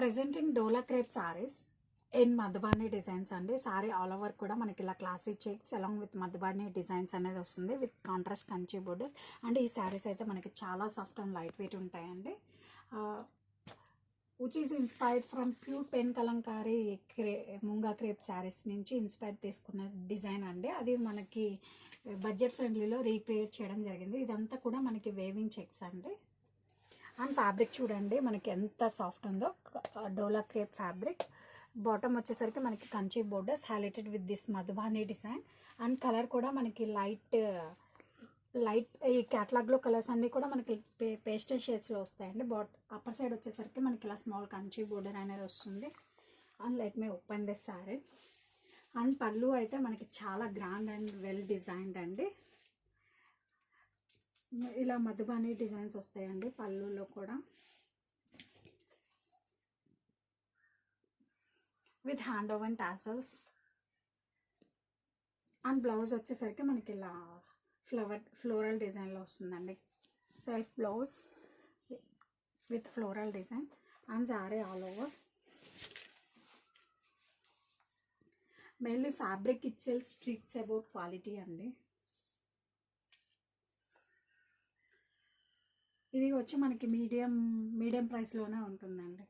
Presenting dola crepe saris in Madhubani designs అండి. Sorry all over కూడా మనకి ఇలా classy checks along with Madhubani designs అనేది వస్తుంది with contrast Kanchi borders. And ఈ శారీస్ అయితే మనకి చాలా సాఫ్ట్ అండ్ లైట్ వెయిట్ ఉంటాయండి. Which is inspired from pure pen Kalamkari munga crepe saris నుంచి ఇన్స్పైర్ తీసుకున్న డిజైన్ అండి. అది మనకి బడ్జెట్ ఫ్రెండ్లీలో రీక్రియేట్ చేయడం జరిగింది. ఇదంతా కూడా మనకి వేవింగ్ చెక్స్ అండి. అండ్ ఫ్యాబ్రిక్ చూడండి మనకి ఎంత సాఫ్ట్ ఉందో. డోలా క్రేప్ ఫ్యాబ్రిక్. బాటమ్ వచ్చేసరికి మనకి Kanchi borders highlighted with this Madhubani design. And colour కూడా మనకి లైట్ ఈ క్యాటలాగ్లో కలర్స్ అన్నీ కూడా మనకి పేస్టల్ షేడ్స్లో వస్తాయండి. అప్పర్ సైడ్ వచ్చేసరికి మనకి ఇలా స్మాల్ కంచి బోర్డర్ అనేది వస్తుంది. And let me open this sorry. And పళ్ళు అయితే మనకి చాలా గ్రాండ్ అండ్ వెల్ డిజైన్డ్ అండి. ఇలా మధుబాని డిజైన్స్ వస్తాయండి పళ్ళులో కూడా, with hand woven tassels. And blouse వచ్చేసరికి మనకి ఇలా ఫ్లోరల్ డిజైన్లో వస్తుందండి. Self blouse with floral design and sorry all over. Mainly fabric it self speaks about quality అండి. ఇది వచ్చి మనకి మీడియం ప్రైస్లోనే ఉంటుందండి.